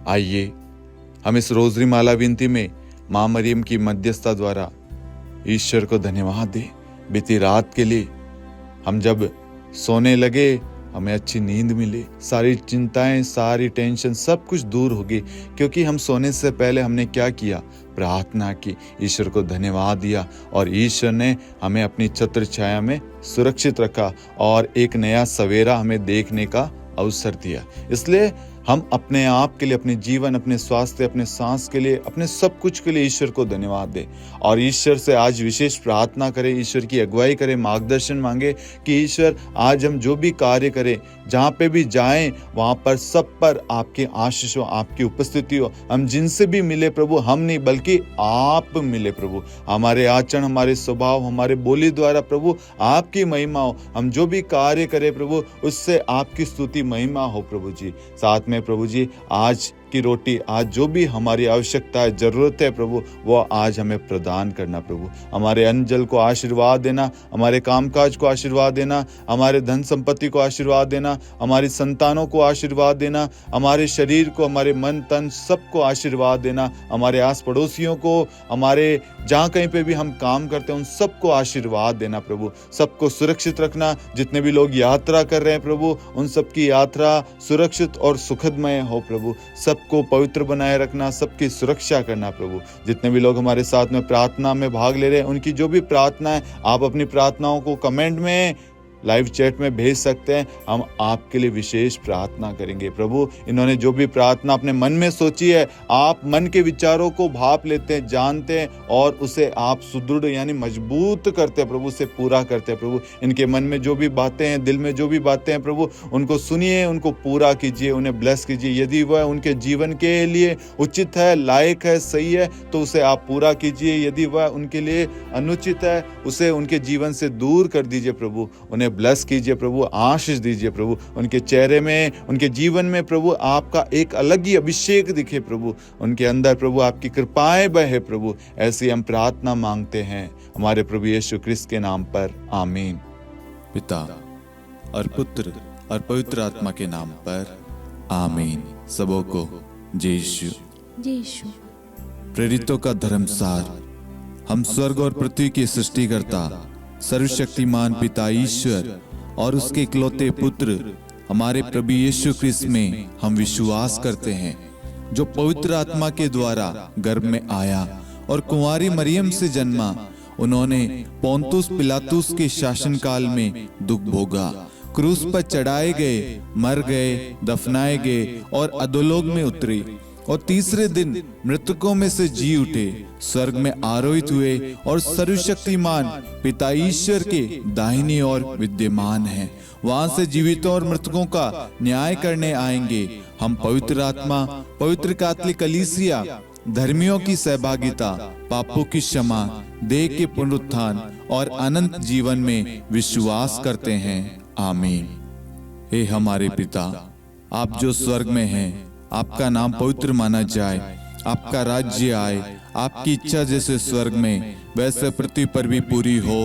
आइए हम इस रोजरी माला विनती में माँ मरियम की मध्यस्थता द्वारा ईश्वर को धन्यवाद दें। बीती रात के लिए हम जब सोने लगे हमें अच्छी नींद मिली, सारी चिंताएं, सारी टेंशन सब कुछ दूर होगी, क्योंकि हम सोने से पहले हमने क्या किया? प्रार्थना की, ईश्वर को धन्यवाद दिया और ईश्वर ने हमें अपनी छत्र छाया में सुरक्षित रखा और एक नया सवेरा हमें देखने का अवसर दिया। इसलिए हम अपने आप के लिए, अपने जीवन, अपने स्वास्थ्य, अपने सांस के लिए, अपने सब कुछ के लिए ईश्वर को धन्यवाद दें और ईश्वर से आज विशेष प्रार्थना करें, ईश्वर की अगुवाई करें, मार्गदर्शन मांगे कि ईश्वर आज हम जो भी कार्य करें, जहाँ पे भी जाएं, वहाँ पर सब पर आपकी आशीष हो, आपकी उपस्थिति हो। हम जिनसे भी मिले प्रभु, हम नहीं बल्कि आप मिले प्रभु। हमारे आचरण, हमारे स्वभाव, हमारे बोली द्वारा प्रभु आपकी महिमा हो। हम जो भी कार्य करें प्रभु, उससे आपकी स्तुति महिमा हो प्रभु जी। साथ में प्रभु जी आज की रोटी, आज जो भी हमारी आवश्यकता है, जरूरत है प्रभु, वो आज हमें प्रदान करना प्रभु। हमारे अन्न जल को आशीर्वाद देना, हमारे कामकाज को आशीर्वाद देना, हमारे धन संपत्ति को आशीर्वाद देना, हमारी संतानों को आशीर्वाद देना, हमारे शरीर को, हमारे मन तन सबको आशीर्वाद देना, हमारे आस पड़ोसियों को, हमारे जहाँ कहीं पे भी हम काम करते हैं उन सबको आशीर्वाद देना प्रभु। सबको सुरक्षित रखना, जितने भी लोग यात्रा कर रहे हैं प्रभु, उन सबकी यात्रा सुरक्षित और सुखदमय हो प्रभु। सबको पवित्र बनाए रखना, सबकी सुरक्षा करना प्रभु। जितने भी लोग हमारे साथ में प्रार्थना में भाग ले रहे हैं, उनकी जो भी प्रार्थना है, आप अपनी प्रार्थनाओं को कमेंट में, लाइव चैट में भेज सकते हैं। हम आपके लिए विशेष प्रार्थना करेंगे प्रभु। इन्होंने जो भी प्रार्थना अपने मन में सोची है, आप मन के विचारों को भाप लेते हैं, जानते हैं और उसे आप सुदृढ़ यानी मजबूत करते हैं प्रभु, उसे पूरा करते हैं प्रभु। इनके मन में जो भी बातें हैं, दिल में जो भी बातें हैं प्रभु, उनको सुनिए, उनको पूरा कीजिए, उन्हें ब्लेस कीजिए। यदि वह उनके जीवन के लिए उचित है, लायक है, सही है, तो उसे आप पूरा कीजिए। यदि वह उनके लिए अनुचित है, उसे उनके जीवन से दूर कर दीजिए प्रभु। उन्हें ब्लेस कीजिए प्रभु, आशीष दीजिए प्रभु। उनके चेहरे में, उनके जीवन में प्रभु आपका एक अलग ही अभिषेक दिखे प्रभु। उनके अंदर प्रभु आपकी कृपाएं बहे प्रभु। ऐसी हम प्रार्थना मांगते हैं हमारे प्रभु यीशु क्रिस्त के नाम पर, आमीन। पिता और पुत्र और पवित्र आत्मा के नाम पर, आमीन। सबों को जय यीशु। प्रेरितों का धर्मसार। हम स्वर्ग और पृथ्वी के सृष्टिकर्ता सर्वशक्तिमान पिता ईश्वर और उसके इकलौते पुत्र हमारे प्रभु यीशु क्रिस्त में हम विश्वास करते हैं, जो पवित्र आत्मा के द्वारा गर्भ में आया और कुंवारी मरियम से जन्मा। उन्होंने पोंतुस पिलातुस के शासनकाल में दुख भोगा, क्रूस पर चढ़ाए गए, मर गए, दफनाए गए और अधोलोक में उतरे और तीसरे दिन मृतकों में से जी उठे, स्वर्ग में आरोहित हुए और सर्वशक्तिमान पिता ईश्वर के दाहिनी ओर विद्यमान हैं। वहां से जीवितों और मृतकों का न्याय करने आएंगे। हम पवित्र आत्मा, पवित्र कैथोलिक कलीसिया, धर्मियों की सहभागिता, पापों की क्षमा, देह के पुनरुत्थान और अनंत जीवन में विश्वास करते हैं, आमीन। हे हमारे पिता, आप जो स्वर्ग में हैं, आपका नाम पवित्र माना जाए, आपका राज्य आए, आपकी इच्छा जैसे स्वर्ग में वैसे पृथ्वी पर भी पूरी हो।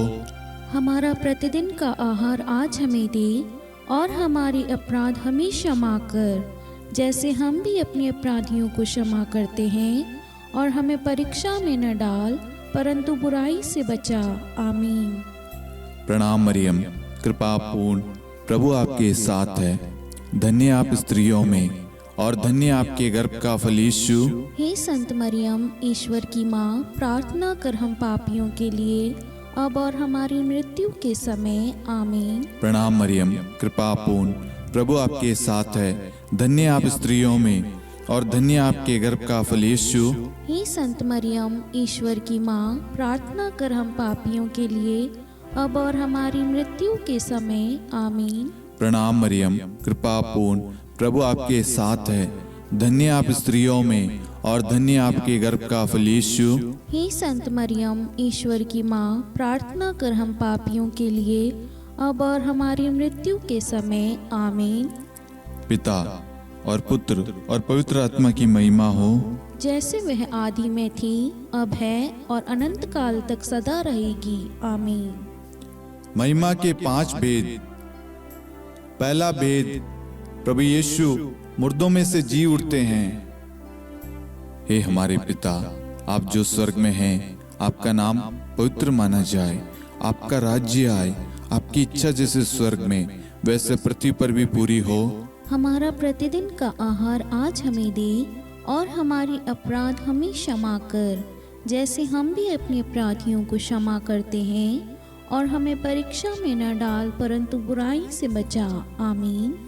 हमारा प्रतिदिन का आहार आज हमें दे और हमारी अपराध हमें क्षमा कर, जैसे हम भी अपने अपराधियों को क्षमा करते हैं, और हमें परीक्षा में न डाल परंतु बुराई से बचा, आमीन। प्रणाम मरियम, कृपा पूर्ण, प्रभु आपके साथ है। धन्य आप स्त्रियों में और धन्य आपके गर्भ का फल यीशु। हे संत मरियम, ईश्वर की माँ, प्रार्थना कर हम पापियों के लिए अब और हमारी मृत्यु के समय, आमीन। प्रणाम मरियम, कृपा पूर्ण, प्रभु आपके साथ है। धन्य आप स्त्रियों में और धन्य आपके गर्भ का फल यीशु। हे संत मरियम, ईश्वर की माँ, प्रार्थना कर हम पापियों के लिए अब और हमारी मृत्यु के समय, आमीन। प्रणाम मरियम, कृपा पूर्ण, प्रभु आपके साथ है। धन्य आप स्त्रियों में और धन्य आपके गर्भ का फल यीशु। हे संत मरियम, ईश्वर की माँ, प्रार्थना कर हम पापियों के लिए अब और हमारी मृत्यु के समय, आमीन। पिता और पुत्र और पवित्र आत्मा की महिमा हो, जैसे वह आदि में थी, अब है और अनंत काल तक सदा रहेगी, आमीन। महिमा के 5 भेद। पहला भेद, प्रभु यीशु मुर्दों में से जी उठते हैं। हे हमारे पिता, आप जो स्वर्ग में हैं, आपका नाम पवित्र माना जाए, आपका राज्य आए, आपकी इच्छा जैसे स्वर्ग में वैसे पृथ्वी पर भी पूरी हो। हमारा प्रतिदिन का आहार आज हमें दे, और हमारी अपराध हमें क्षमा कर, जैसे हम भी अपने अपराधियों को क्षमा करते हैं, और हमें परीक्षा में न डाल परंतु बुराई से बचा। आमीन।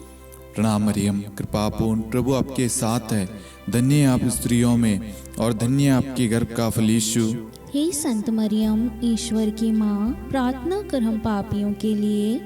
प्रणाम मरियम, कृपा पूर्ण, प्रभु आपके साथ है, धन्य है आप स्त्रियों में और धन्य है आपके गर्भ का फल यीशु। हे संत मरियम, ईश्वर की माँ, प्रार्थना कर हम पापियों के लिए,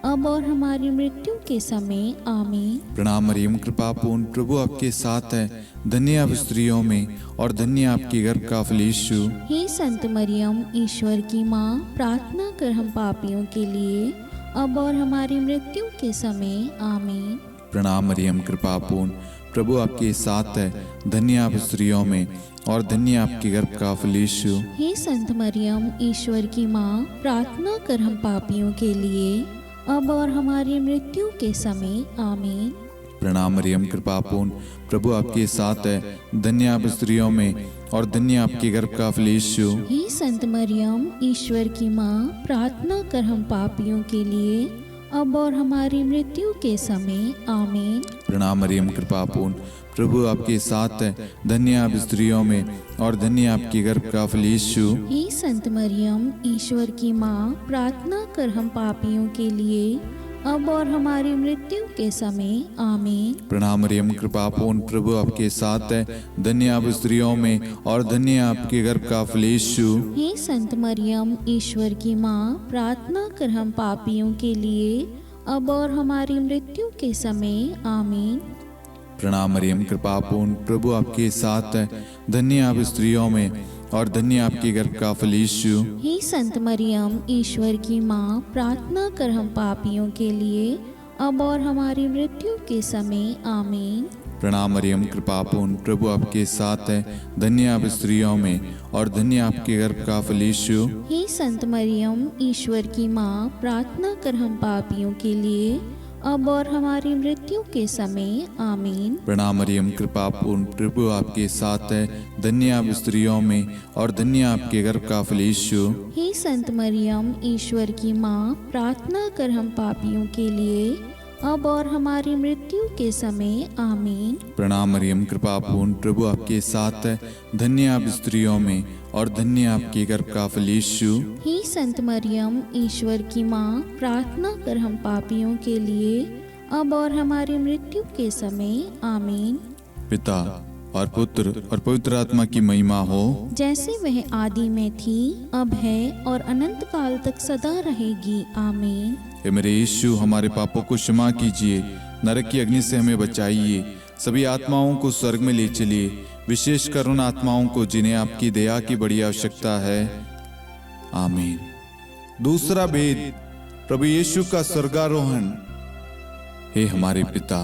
अब और हमारी मृत्यु के समय। आमीन। प्रणाम मरियम, कृपा पूर्ण, प्रभु आपके साथ है, धन्य आप स्त्रियों में और धन्य आपके गर्भ का फल यीशु। हे संत मरियम, ईश्वर की माँ, प्रार्थना कर हम पापियों के लिए, अब और हमारी मृत्यु के समय। आमीन। प्रणाम मरियम, कृपा पूर्ण, प्रभु आपके साथ है, धन्य आप स्त्रियों में और धन्य आपके गर्भ का फल यीशु। हे संत मरियम, ईश्वर की माँ, प्रार्थना कर हम पापियों के लिए, अब और हमारी मृत्यु के समय। आमीन। प्रणाम मरियम, कृपा पूर्ण, प्रभु आपके साथ है, धन्य आप स्त्रियों में और धन्य आपके गर्भ का फल यीशु। हे संत मरियम, ईश्वर की माँ, प्रार्थना कर हम पापियों के लिए, अब और हमारी मृत्यु के समय। आमीन। प्रणाम मरियम, कृपा पूर्ण, प्रभु आपके साथ है, धन्य आप स्त्रियों में और धन्य आपके गर्भ का फल यीशु। हे संत मरियम, ईश्वर की माँ, प्रार्थना कर हम पापियों के लिए, अब और हमारी मृत्यु के समय। आमीन। प्रणाम मरियम, कृपा पूर्ण, प्रभु आपके साथ है, धन्य आप स्त्रियों में और धन्य आपके गर्भ का फल यीशु। हे संत मरियम, ईश्वर की माँ, प्रार्थना कर हम पापियों के लिए, अब और हमारी मृत्यु के समय। आमीन। प्रणाम मरियम, कृपा पूर्ण, प्रभु आपके साथ है, धन्य आप स्त्रियों में और धन्य आपके गर्भ का फल यीशु। हे संत मरियम, ईश्वर की माँ, प्रार्थना कर हम पापियों के लिए, अब और हमारी मृत्यु के समय। आमीन। प्रणाम मरियम, कृपा पूर्ण, प्रभु आपके साथ है, धन्य आप स्त्रियों में और धन्य आपके गर्भ का फल यीशु। हे संत मरियम, ईश्वर की माँ, प्रार्थना कर हम पापियों के लिए, अब और हमारी मृत्यु के समय। आमीन। प्रणाम मरियम, कृपा पूर्ण, प्रभु आपके साथ है, धन्य आप स्त्रियों में और धन्य आपके गर्भ का फल यीशु। हे संत मरियम, ईश्वर की माँ, प्रार्थना कर हम पापियों के लिए, अब और हमारी मृत्यु के समय। आमीन। प्रणाम मरियम, कृपा पूर्ण, प्रभु आपके साथ है, धन्य आप स्त्रियों में और धन्य आपके गर्भ का फल यीशु। हे संत मरियम, ईश्वर की माँ, प्रार्थना कर हम पापियों के लिए, अब और हमारी मृत्यु के समय। आमीन। पिता और पुत्र और पवित्र आत्मा की महिमा हो, जैसे वह आदि में थी, अब है और अनंत काल तक सदा रहेगी। आमीन। हे मेरे यीशु, हमारे पापों को क्षमा कीजिए, नरक की अग्नि से हमें बचाइए, सभी आत्माओं को स्वर्ग में ले चलिए, विशेषकर उन आत्माओं को जिन्हें आपकी दया की बड़ी आवश्यकता है। आमीन। दूसरा भेद, प्रभु यीशु का स्वर्गारोहण। हे हमारे पिता,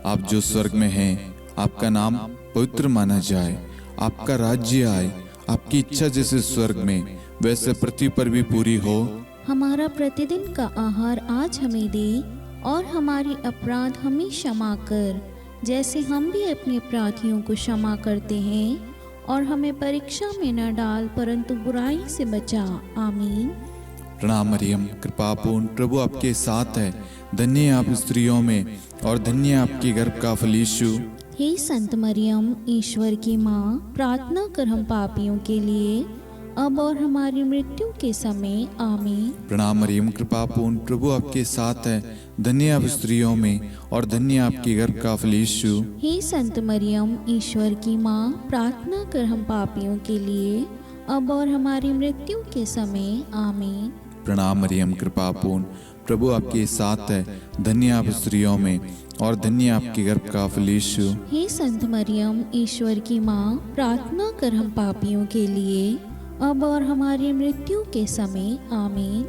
आप जो स्वर्ग में हैं, आपका नाम पवित्र माना जाए, आपका राज्य आए, आपकी इच्छा जैसे स्वर्ग में वैसे पृथ्वी पर भी पूरी हो। हमारा प्रतिदिन का आहार आज हमें दे, और हमारी अपराध हमें क्षमा कर, जैसे हम भी अपने अपराधियों को क्षमा करते हैं, और हमें परीक्षा में न डाल परंतु बुराई से बचा। आमीन। प्रणाम मरियम, कृपा पूर्ण, प्रभु आपके साथ है, धन्य आप स्त्रियों में और धन्य आपके गर्भ का फल यीशु। हे संत मरियम, ईश्वर की माँ, प्रार्थना कर हम पापियों के लिए, अब और हमारी मृत्यु के समय। आमीन। प्रणाम मरियम, कृपा पूर्ण, प्रभु आपके साथ है, धन्य आप स्त्रियों में और धन्य आपके गर्भ का फल यीशु। हे संत मरियम, ईश्वर की माँ, प्रार्थना कर हम पापियों के लिए, अब और हमारी मृत्यु के समय। आमीन। प्रणाम मरियम, कृपा पूर्ण, प्रभु आपके साथ है, धन्य आप स्त्रियों में और धन्य आपके गर्भ का फल यीशु। हे संत मरियम, ईश्वर की माँ, प्रार्थना कर हम पापियों के लिए, अब और हमारी मृत्यु के समय। आमीन।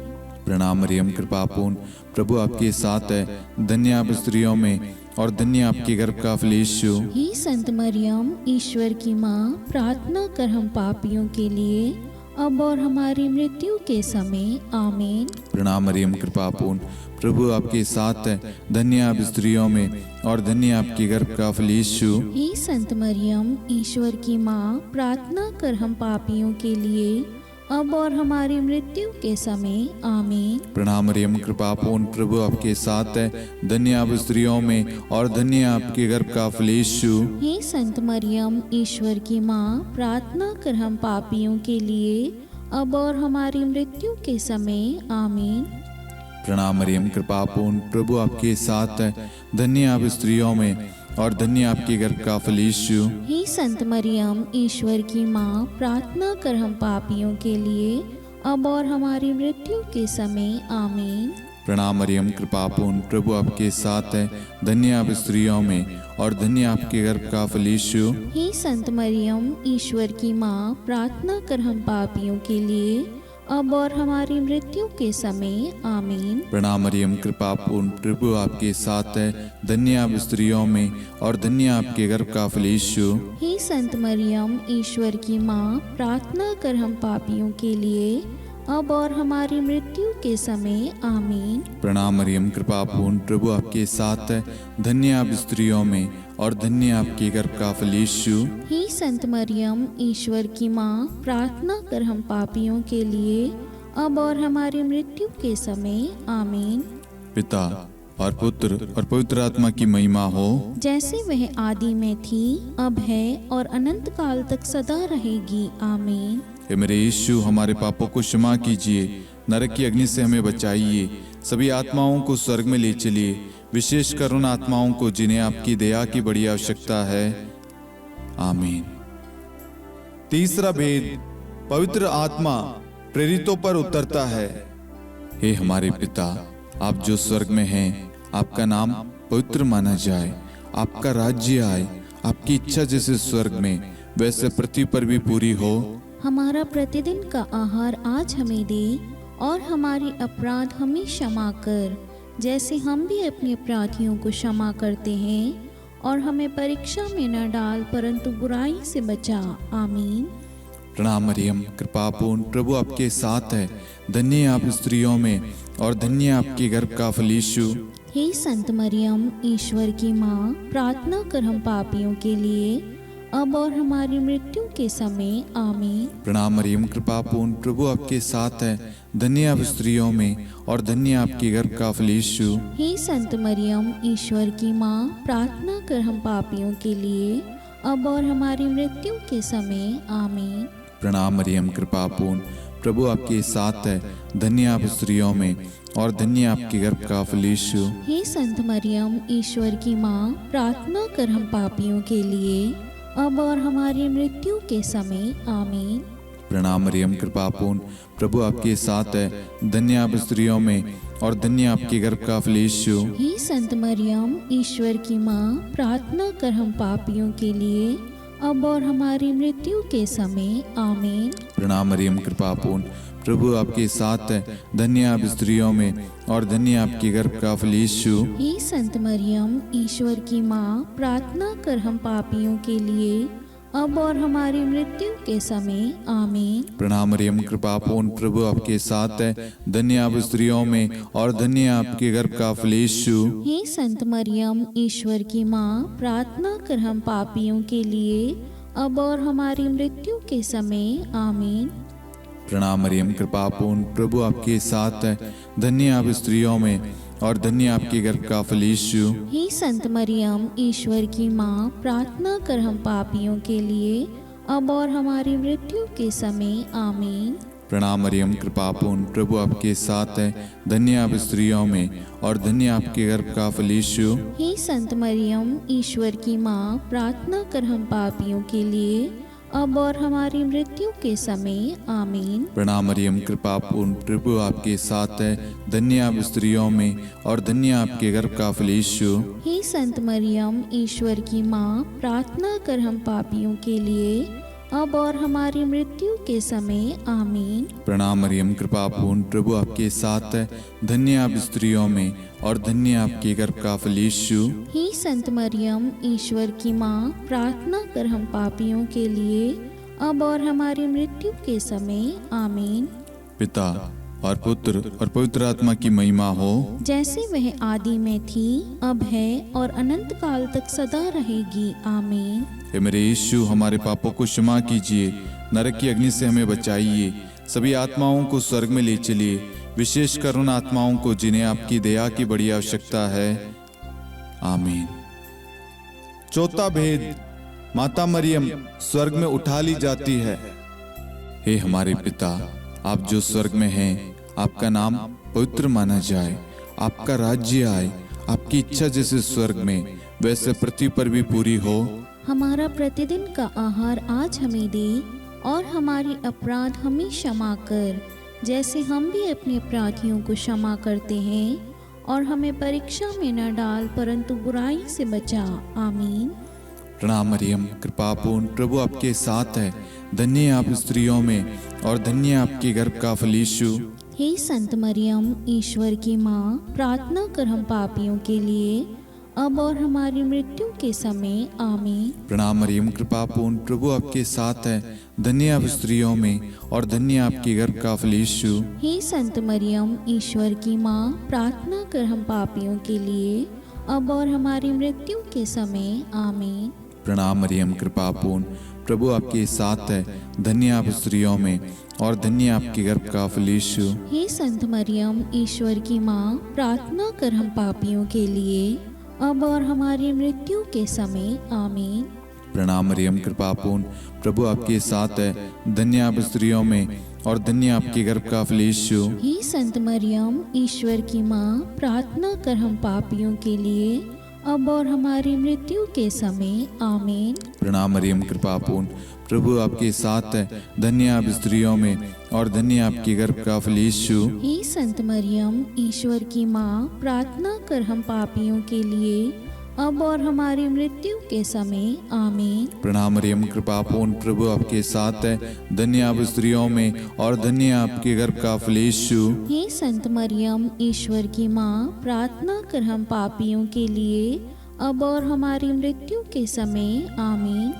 प्रणाम मरियम, कृपा पूर्ण, प्रभु आपके साथ है, धन्य आप स्त्रियों में और धन्य आपके गर्भ का फल यीशु। हे संत मरियम, ईश्वर की माँ, प्रार्थना कर हम पापियों के लिए, अब और हमारी मृत्यु के समय आमीन। प्रणाम मरियम, कृपा पूर्ण, प्रभु आपके साथ है, धन्य आप स्त्रियों में और धन्य आपके गर्भ का फल यीशु। हे संत मरियम, ईश्वर की माँ, प्रार्थना कर हम पापियों के लिए, अब और हमारी मृत्यु के समय आमीन। प्रणाम मरियम, कृपा पूर्ण, प्रभु आपके साथ है, धन्य आप स्त्रियों में और धन्य आपके गर्भ का फल यीशु। हे संत मरियम, ईश्वर की माँ, प्रार्थना कर हम पापियों के लिए, अब और हमारी मृत्यु के समय आमीन। प्रणाम मरियम, कृपा पूर्ण, प्रभु आपके साथ है, धन्य आप स्त्रियों में और धन्य आपके गर्भ का फल यीशु। हे संत मरियम, ईश्वर की माँ, प्रार्थना कर हम पापियों के लिए, अब और हमारी मृत्यु के समय आमीन। प्रणाम मरियम, कृपा पूर्ण, प्रभु आपके साथ है, धन्य आप स्त्रियों में और धन्य आपके गर्भ का फल यीशु। हे संत मरियम, ईश्वर की माँ, प्रार्थना कर हम पापियों के लिए, अब और हमारी मृत्यु के समय आमीन। प्रणाम मरियम, कृपा पूर्ण, प्रभु आपके साथ है, धन्य आप स्त्रियों में और धन्य आपके गर्भ का फल यीशु। हे संत मरियम, ईश्वर की माँ, प्रार्थना कर हम पापियों के लिए, अब और हमारी मृत्यु के समय आमीन। प्रणाम मरियम, कृपा पूर्ण, प्रभु आपके साथ है, धन्य आप स्त्रियों में और धन्य आपके गर्भ का फल यीशु। हे संत मरियम, ईश्वर की माँ, प्रार्थना कर हम पापियों के लिए, अब और हमारी मृत्यु के समय आमीन। पिता और पुत्र और पवित्र आत्मा की महिमा हो, जैसे वह आदि में थी, अब है और अनंत काल तक सदा रहेगी आमीन। हे मेरे यीशु, हमारे पापों को क्षमा कीजिए, नरक की अग्नि से हमें बचाइए, सभी आत्माओं को स्वर्ग में ले चलिए, विशेषकर उन आत्माओं को जिन्हें आपकी दया की बड़ी आवश्यकता है। आमीन। तीसरा भेद, पवित्र आत्मा प्रेरितों पर उतरता है। हे हमारे पिता, आप जो स्वर्ग में हैं, आपका नाम पवित्र माना जाए, आपका राज्य आए, आपकी इच्छा जैसे स्वर्ग में वैसे पृथ्वी पर भी पूरी हो। हमारा प्रतिदिन का आहार आज हमें दे, और हमारी अपराध हमें क्षमा कर, जैसे हम भी अपने अपराधियों को क्षमा करते हैं, और हमें परीक्षा में न डाल, परंतु बुराई से बचा आमीन। प्रणाम मरियम, कृपा पूर्ण, प्रभु आपके साथ है, धन्य आप स्त्रियों में और धन्य आपके गर्भ का फल यीशु। हे संत मरियम, ईश्वर की माँ, प्रार्थना कर हम पापियों के लिए, अब और हमारी मृत्यु के समय आमीन। प्रणाम मरियम, कृपा पूर्ण, प्रभु आपके साथ है, धन्य आप स्त्रियों में और धन्य आपके गर्भ का फल यीशु। हे संत मरियम, ईश्वर की माँ, प्रार्थना कर हम पापियों के लिए, अब और हमारी मृत्यु के समय आमीन। प्रणाम मरियम, कृपा पूर्ण, प्रभु आपके साथ है, धन्य आप स्त्रियों में और धन्य आपके गर्भ का फल यीशु। हे संत मरियम, ईश्वर की माँ, प्रार्थना कर हम पापियों के लिए, अब और हमारी मृत्यु के समय आमीन। प्रणाम मरियम, कृपा पूर्ण, प्रभु आपके साथ है, धन्य आप स्त्रियों में और धन्य आपके गर्भ का फल यीशु। हे संत मरियम, ईश्वर की माँ, प्रार्थना कर हम पापियों के लिए, अब और हमारी मृत्यु के समय आमीन। प्रणाम मरियम, कृपा पूर्ण, प्रभु आपके साथ है, धन्य आप स्त्रियों में और धन्य आपके गर्भ का फल यीशु। हे संत मरियम, ईश्वर की माँ, प्रार्थना कर हम पापियों के लिए, अब और हमारी मृत्यु के समय आमीन। प्रणाम मरियम, कृपा पूर्ण, प्रभु आपके साथ है, धन्य आप स्त्रियों में और धन्य आपके गर्भ का फल यीशु। हे संत मरियम, ईश्वर की माँ, प्रार्थना कर हम पापियों के लिए, अब और हमारी मृत्यु के समय आमीन। प्रणाम मरियम, कृपा पूर्ण, प्रभु आपके साथ है, धन्य आप स्त्रियों में और धन्य आपके गर्भ का फल यीशु। हे संत मरियम, ईश्वर की माँ, प्रार्थना कर हम पापियों के लिए, अब और हमारी मृत्यु के समय आमीन। प्रणाम मरियम, कृपा पूर्ण, प्रभु आपके साथ है, धन्य आप स्त्रियों में और धन्य आपके गर्भ का फल यीशु। हे संत मरियम, ईश्वर की माँ, प्रार्थना कर हम पापियों के लिए, अब और हमारी मृत्यु के समय आमीन। प्रणाम मरियम, कृपा पूर्ण, प्रभु आपके साथ है, धन्य आप स्त्रियों में और धन्य आपके गर्भ का फल यीशु। हे संत मरियम, ईश्वर की माँ, प्रार्थना कर हम पापियों के लिए, अब और हमारी मृत्यु के समय आमीन। प्रणाम मरियम, कृपा पूर्ण, प्रभु आपके साथ है, धन्य आप स्त्रियों में और धन्य आपके गर्भ का फल यीशु। हे संत मरियम, ईश्वर की माँ, प्रार्थना कर हम पापियों के लिए, अब और हमारी मृत्यु के समय आमीन। पिता और पुत्र और पवित्र आत्मा की महिमा हो, जैसे वह आदि में थी, अब है और अनंत काल तक सदा रहेगी। आमीन। हे मेरे यीशु, हमारे पापों को क्षमा कीजिए, नरक की अग्नि से हमें बचाइए, सभी आत्माओं को स्वर्ग में ले चलिए, विशेषकर उन आत्माओं को जिन्हें आपकी दया की बड़ी आवश्यकता है। आमीन। चौथा भेद, माता मरियम स्वर्ग में उठा ली जाती है। हे हमारे पिता, आप जो स्वर्ग में हैं, आपका नाम पवित्र माना जाए, आपका राज्य आए, आपकी इच्छा जैसे स्वर्ग में वैसे पृथ्वी पर भी पूरी हो। हमारा प्रतिदिन का आहार आज हमें दे, और हमारी अपराध हमें क्षमा कर, जैसे हम भी अपने अपराधियों को क्षमा करते हैं, और हमें परीक्षा में न डाल, परंतु बुराई से बचा। आमीन। प्रणाम मरियम, कृपापूर्ण, प्रभु आपके साथ है, धन्य है आप स्त्रियों में और धन्य है आपके गर्भ का फल यीशु। हे संत मरियम, ईश्वर की माँ, प्रार्थना कर हम पापियों के लिए, अब और हमारी मृत्यु के समय। आमीन। प्रणाम मरियम, कृपापूर्ण, प्रभु आपके साथ है, धन्य है आप स्त्रियों में और धन्य है आपके गर्भ का फल यीशु। हे संत मरियम, ईश्वर की माँ, प्रार्थना कर हम पापियों के लिए, अब और हमारी मृत्यु के समय। आमीन। प्रणाम मरियम, कृपापूर्ण, प्रभु आपके साथ है, धन्य है आप स्त्रियों में और धन्य है आपके गर्भ का फल यीशु। हे संत मरियम, ईश्वर की माँ, प्रार्थना कर हम पापियों के लिए, अब और हमारी मृत्यु के समय। आमीन। प्रणाम मरियम, कृपापूर्ण, प्रभु आपके साथ है, धन्य है आप स्त्रियों में और धन्य है आपके गर्भ का फल यीशु। हे संत मरियम, ईश्वर की माँ, प्रार्थना कर हम पापियों के लिए, अब और हमारी मृत्यु के समय। आमीन। प्रणाम मरियम, कृपापूर्ण, प्रभु आपके साथ है, धन्य है आप स्त्रियों में और धन्य है आपके गर्भ का फल यीशु। हे संत मरियम, ईश्वर की माँ, प्रार्थना कर हम पापियों के लिए, अब और हमारी मृत्यु के समय। आमीन। प्रणाम मरियम, कृपापूर्ण, प्रभु आपके साथ है, धन्य है आप स्त्रियों में और धन्य है आपके गर्भ का फल यीशु। हे संत मरियम, ईश्वर की माँ, प्रार्थना कर हम पापियों के लिए, अब और हमारी मृत्यु के समय। आमीन।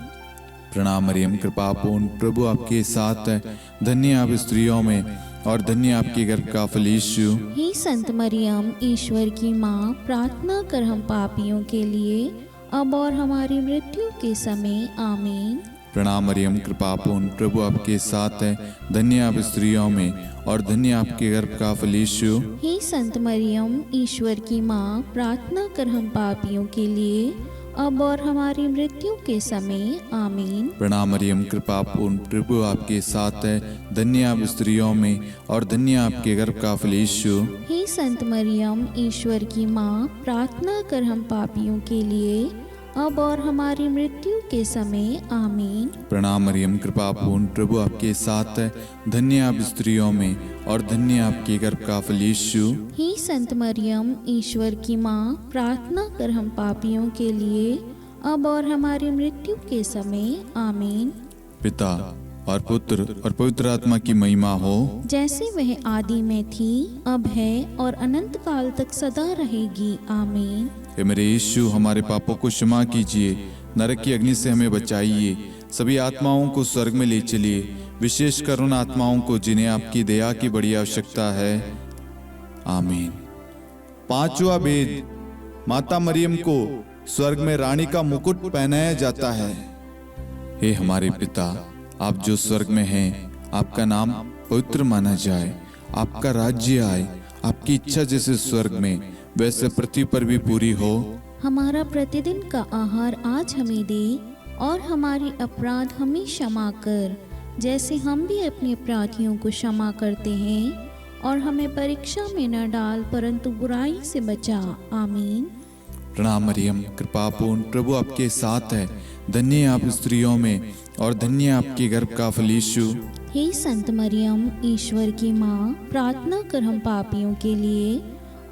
प्रणाम मरियम, कृपापूर्ण, प्रभु आपके साथ है, धन्य है आप स्त्रियों में और धन्य है आपके गर्भ का फल यीशु। हे संत मरियम, ईश्वर की माँ, प्रार्थना कर हम पापियों के लिए, अब और हमारी मृत्यु के समय। आमीन। प्रणाम मरियम, कृपापूर्ण, प्रभु आपके साथ है, धन्य है आप स्त्रियों में और धन्य है आपके गर्भ का फल यीशु। हे संत मरियम, ईश्वर की माँ, प्रार्थना कर हम पापियों के लिए, अब और हमारी मृत्यु के समय। आमीन। प्रणाम मरियम, कृपापूर्ण, प्रभु आपके साथ है, धन्य है आप स्त्रियों में और धन्य है आपके गर्भ का फल यीशु। हे संत मरियम, ईश्वर की माँ, प्रार्थना कर हम पापियों के लिए, अब और हमारी मृत्यु के समय। आमीन। प्रणाम मरियम, कृपापूर्ण, प्रभु आपके साथ है, धन्य है आप स्त्रियों में और धन्य है आपके गर्भ का फल यीशु। हे संत मरियम, ईश्वर की माँ, प्रार्थना कर हम पापियों के लिए, अब और हमारी मृत्यु के समय। आमीन। पिता और पुत्र और पवित्र आत्मा की महिमा हो, जैसे वह आदि में थी, अब है और अनंत काल तक सदा रहेगी। आमीन। हे मेरे यीशु, हमारे पापों को क्षमा कीजिए, नरक की अग्नि से हमें बचाइए, सभी आत्माओं को स्वर्ग में ले चलिए, विशेषकर उन आत्माओं को जिन्हें आपकी दया की बड़ी आवश्यकता है। आमीन। पांचवा भेद, माता मरियम को स्वर्ग में रानी का मुकुट पहनाया जाता है। हे हमारे पिता, आप जो स्वर्ग में हैं, आपका नाम पवित्र माना जाए, आपका राज्य आए, आपकी इच्छा जैसे स्वर्ग में वैसे पृथ्वी पर भी पूरी हो। हमारा प्रतिदिन का आहार आज हमें दे, और हमारी अपराध हमें क्षमा कर, जैसे हम भी अपने अपराधियों को क्षमा करते हैं, और हमें परीक्षा में न डाल, परंतु बुराई से बचा। आमीन। प्रणाम मरियम, कृपापूर्ण, प्रभु आपके साथ है, धन्य है आप स्त्रियों में और धन्य है आपके गर्भ का फल यीशु। हे संत मरियम, ईश्वर की माँ, प्रार्थना कर हम पापियों के लिए,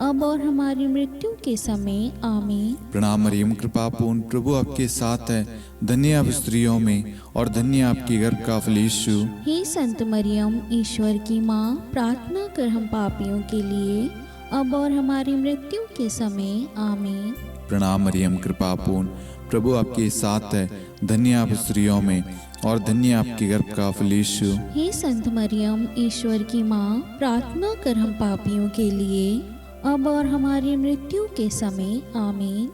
अब और हमारी मृत्यु के समय। आमीन। प्रणाम मरियम, कृपापूर्ण, प्रभु आपके साथ है, धन्य है आप स्त्रियों में और धन्य है आपके गर्भ का फल यीशु। हे संत मरियम, ईश्वर की माँ, प्रार्थना कर हम पापियों के लिए, अब और हमारी मृत्यु के समय। आमीन। प्रणाम मरियम, कृपापूर्ण, प्रभु आपके साथ है, धन्य है आप स्त्रियों में और धन्य आपके गर्भ का फल यीशु। हे संत मरियम, ईश्वर की माँ, प्रार्थना कर हम पापियों के लिए, अब और हमारी मृत्यु के समय। आमीन।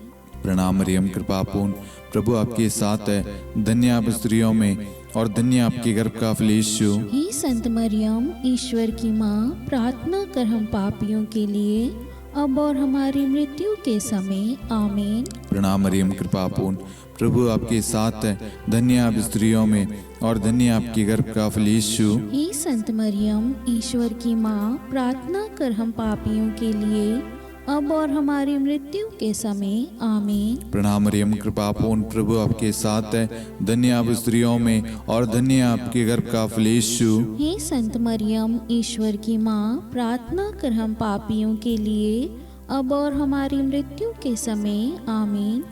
प्रणाम मरियम, कृपा पूर्ण, प्रभु आपके साथ है। धन्य आप स्त्रियों में और धन्य आपके गर्भ का फल यीशु। हे संत मरियम, ईश्वर की माँ, प्रार्थना कर हम पापियों के लिए, अब और हमारी मृत्यु के समय। आमीन। प्रणाम मरियम, कृपा पूर्ण, प्रभु आपके साथ है। धन्य आप स्त्रियों में और धन्य आपके गर्भ का फल यीशु। हे संत मरियम, ईश्वर की माँ, प्रार्थना कर हम पापियों के लिए, अब और हमारी मृत्यु के समय। आमीन। प्रणाम मरियम, कृपा पूर्ण, प्रभु आपके साथ है। धन्य आप स्त्रियों में और धन्य आपके गर्भ का फल यीशु। हे संत मरियम, ईश्वर की माँ, प्रार्थना कर हम पापियों के लिए, अब और हमारी मृत्यु के समय। आमीन।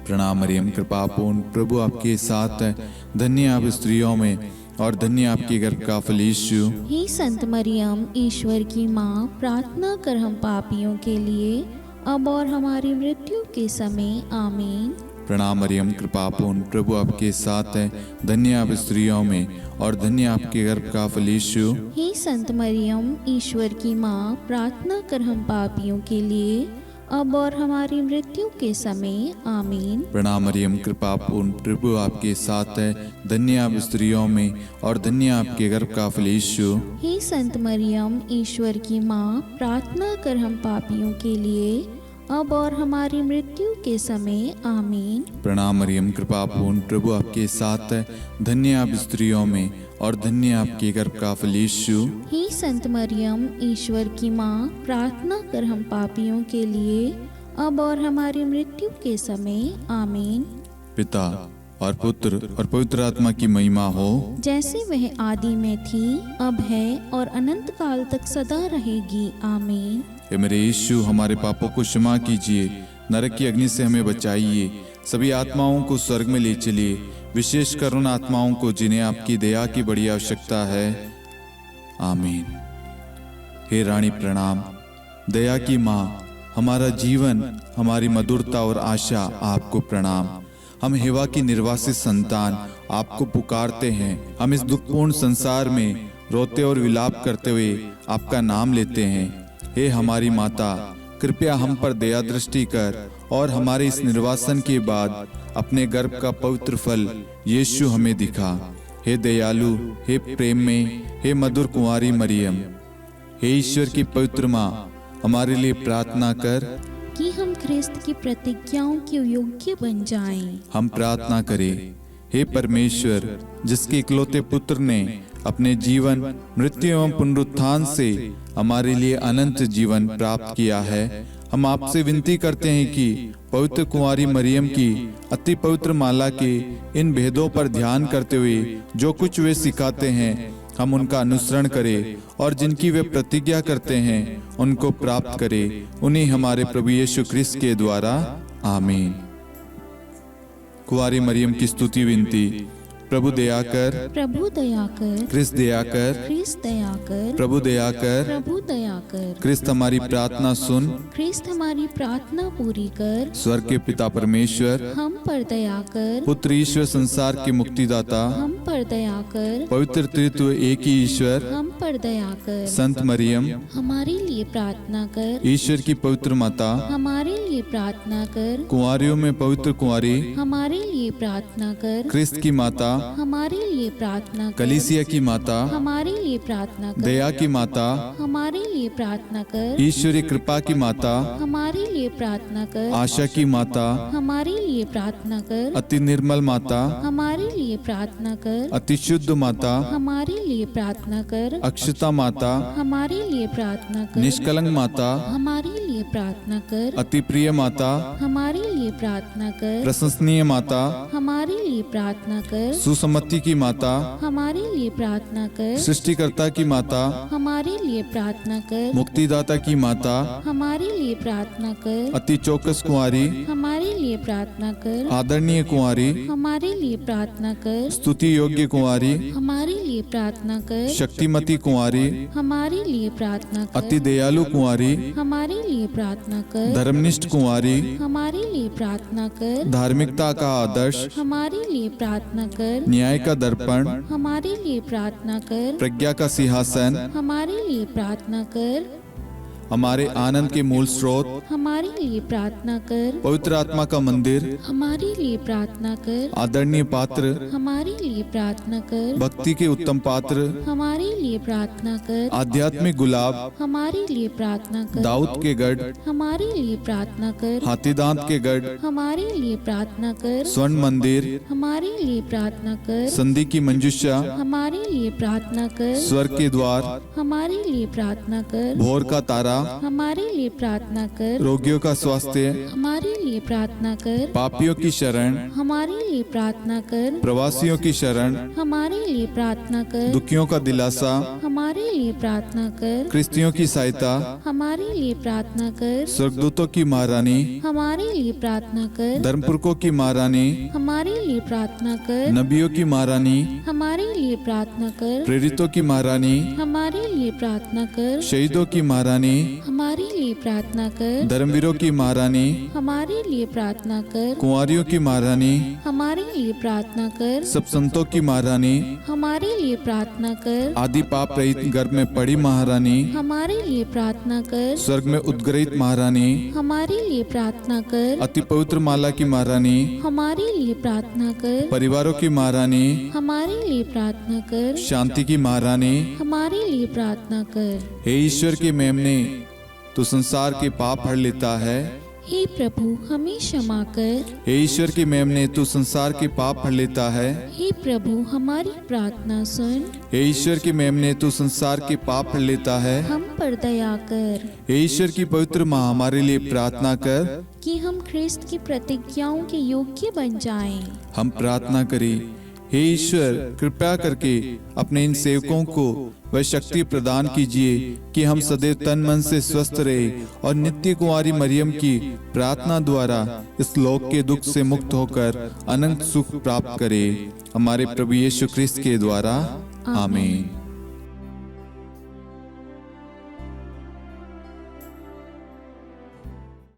प्रणाम मरियम, कृपा पूर्ण, प्रभु आपके साथ है। धन्य आप स्त्रियों में और धन्य आपके गर्भ का फल यीशु। हे संत मरियम, ईश्वर की माँ, प्रार्थना कर हम पापियों के लिए, अब और हमारी मृत्यु के समय। आमीन। प्रणाम मरियम, कृपा पूर्ण, प्रभु आपके साथ है। धन्य आप स्त्रियों में और धन्य आपके गर्भ का फल यीशु। हे संत मरियम, ईश्वर की माँ, प्रार्थना कर हम पापियों के लिए, अब और हमारी मृत्यु के समय। आमीन। प्रणाम मरियम, कृपा पूर्ण, प्रभु आपके साथ है। धन्य आप स्त्रियों में और धन्य आपके गर्भ का फल यीशु। हे संत मरियम, ईश्वर की माँ, प्रार्थना कर हम पापियों के लिए, अब और हमारी मृत्यु के समय। आमीन। प्रणाम मरियम, कृपा पूर्ण, प्रभु आपके साथ है। धन्य आप स्त्रियों में और धन्य आपके गर्भ का फल यीशु। हे संत मरियम, ईश्वर की माँ, प्रार्थना कर हम पापियों के लिए, अब और हमारी मृत्यु के समय। आमीन। पिता और पुत्र और पवित्र आत्मा की महिमा हो, जैसे वह आदि में थी, अब है और अनंत काल तक सदा रहेगी। आमीन। हे मेरे यीशु, हमारे पापों को क्षमा कीजिए, नरक की अग्नि से हमें बचाइए, सभी आत्माओं को स्वर्ग में ले चलिए, विशेषकर उन आत्माओं को जिन्हें आपकी दया की बड़ी आवश्यकता है। आमीन। हे रानी प्रणाम, दया की माँ, हमारा जीवन, हमारी मधुरता और आशा आपको प्रणाम। हम हेवा की निर्वासित संतान आपको पुकारते हैं। हम इस दुखपूर्ण संसार में रोते और विलाप करते हुए आपका नाम लेते हैं। हे हमारी माता, कृपया हम पर दया दृष्टि कर और हमारे इस निर्वासन के बाद अपने गर्भ का पवित्र फल यीशु हमें दिखा। हे दयालु, हे प्रेम में, हे मधुर कुंवारी मरियम, हे ईश्वर की पवित्र माँ, हमारे लिए प्रार्थना कर कि हम ख्रिस्त की प्रतिज्ञाओं के योग्य बन जाएं। हम प्रार्थना करें। हे परमेश्वर, जिसके इकलौते पुत्र ने अपने जीवन, मृत्यु एवं पुनरुत्थान से हमारे लिए अनंत जीवन प्राप्त किया है, हम आपसे विनती करते हैं कि पवित्र कुंवारी मरियम की अति पवित्र माला के इन भेदों पर ध्यान करते हुए जो कुछ वे सिखाते हैं, हम उनका अनुसरण करें और जिनकी वे प्रतिज्ञा करते हैं उनको प्राप्त करें। उन्हीं हमारे प्रभु यीशु ख्रिस्त के द्वारा। आमीन। कुंवारी मरियम की स्तुति विनती। प्रभु दया कर, प्रभु दया कर, ख्रिस्त दया कर, ख्रिस्त दया कर, प्रभु दया कर, प्रभु दया कर, ख्रिस्त हमारी प्रार्थना सुन, ख्रिस्त हमारी प्रार्थना पूरी कर, स्वर्ग के पिता परमेश्वर, हम पर दया कर, पुत्र ईश्वर संसार के मुक्तिदाता, हम पर दया कर, पवित्र त्रित्व एक ही ईश्वर, हम पर दया कर, संत मरियम, हमारे लिए प्रार्थना कर, ईश्वर की पवित्र माता, हमारे लिए प्रार्थना कर, कुंवारियों में पवित्र कुंवारी, हमारे लिए प्रार्थना कर, ख्रिस्त की माता, हमारे लिए प्रार्थना कर, कलीसिया की माता, हमारे लिए प्रार्थना कर, दया की माता, हमारे लिए प्रार्थना कर, ईश्वरी कृपा की माता, हमारे लिए प्रार्थना कर, आशा की माता, हमारे लिए प्रार्थना कर, अति निर्मल माता, हमारे लिए प्रार्थना कर, अति शुद्ध माता, हमारे लिए प्रार्थना कर, अक्षता माता, हमारे लिए प्रार्थना कर, निष्कलंक माता, हमारे लिए प्रार्थना कर, अति प्रिय माता, हमारे लिए प्रार्थना कर, प्रशंसनीय माता, हमारे लिए प्रार्थना कर, सुसम्मति की माता, हमारे लिए प्रार्थना कर, सृष्टिकर्ता की माता, हमारे लिए प्रार्थना कर, मुक्तिदाता की माता, हमारे लिए प्रार्थना कर, अति चौकस कुंवारी, हमारे लिए प्रार्थना कर, आदरणीय कुंवारी, हमारे लिए प्रार्थना कर, स्तुति योग्य कुंवारी, हमारे लिए प्रार्थना कर, शक्तिमती कुंवारी, हमारे लिए प्रार्थना कर, अति दयालु कुंवारी, हमारे लिए प्रार्थना कर। धर्मनिष्ठ कुंवारी, हमारे लिए प्रार्थना कर। धार्मिकता का आदर्श, हमारे लिए प्रार्थना कर। न्याय का दर्पण, हमारे लिए प्रार्थना कर। प्रज्ञा का सिंहासन, हमारे लिए प्रार्थना कर। हमारे आनंद के मूल स्रोत, हमारे लिए प्रार्थना कर। पवित्र आत्मा का मंदिर, हमारे लिए प्रार्थना कर। आदरणीय पात्र, हमारे लिए प्रार्थना कर। भक्ति के उत्तम पात्र, हमारे लिए प्रार्थना कर। आध्यात्मिक गुलाब, हमारे लिए प्रार्थना कर। दाऊद के गढ़, हमारे लिए प्रार्थना कर। हाथीदांत के गढ़, हमारे लिए प्रार्थना कर। स्वर्ण मंदिर, हमारे लिए प्रार्थना कर। संधि की मंजुषा, हमारे लिए प्रार्थना कर। स्वर्ग के द्वार, हमारे लिए प्रार्थना कर। भोर का तारा, हमारे लिए प्रार्थना कर। रोगियों का स्वास्थ्य, हमारे लिए प्रार्थना कर। पापियों की शरण, हमारे लिए प्रार्थना कर। प्रवासियों की शरण, हमारे लिए प्रार्थना कर। दुखियों का दिलासा, हमारे लिए प्रार्थना कर। क्रिस्तियों की सहायता, हमारे लिए प्रार्थना कर। स्वर्गदूतों की महारानी, हमारे लिए प्रार्थना कर। धर्मपुरखों की महारानी, हमारे लिए प्रार्थना कर। नबियों की महारानी, हमारे लिए प्रार्थना कर। प्रेरितों की महारानी, हमारे लिए प्रार्थना कर। शहीदों की महारानी, हमारे लिए प्रार्थना कर। धर्मवीरों की महारानी, हमारे लिए प्रार्थना कर। कुंवारियों की महारानी, हमारे लिए प्रार्थना कर। सब संतों की महारानी, हमारे लिए प्रार्थना कर। आदि पाप रहित गर्भ में पड़ी महारानी, हमारे लिए प्रार्थना कर। स्वर्ग में उद्ग्रहित महारानी, हमारे लिए प्रार्थना कर। अति पवित्र माला की महारानी, हमारे लिए प्रार्थना कर। परिवारों की महारानी, हमारे लिए प्रार्थना कर। शांति की महारानी, हमारे लिए प्रार्थना कर। हे ईश्वर के मेमने, तू संसार के पाप हर लेता है। हे प्रभु हमें क्षमा कर। हे ईश्वर के मेमने, तू संसार के पाप हर लेता है। हे प्रभु हमारी प्रार्थना सुन। हे ईश्वर के मेमने, तू संसार के पाप हर लेता है। हम पर दया कर हे ईश्वर की पवित्र माँ, हमारे लिए प्रार्थना कर कि हम ख्रिस्त की प्रतिज्ञाओं के योग्य बन जाएं। हम प्रार्थना करें। हे ईश्वर, कृपया करके अपने इन सेवकों को वह शक्ति प्रदान कीजिए कि हम सदैव तन मन से स्वस्थ रहे और नित्य कुंवारी मरियम की प्रार्थना द्वारा इस लोक के दुख से मुक्त होकर अनंत सुख प्राप्त करें। हमारे प्रभु यीशु ख्रिस्त के द्वारा, आमीन।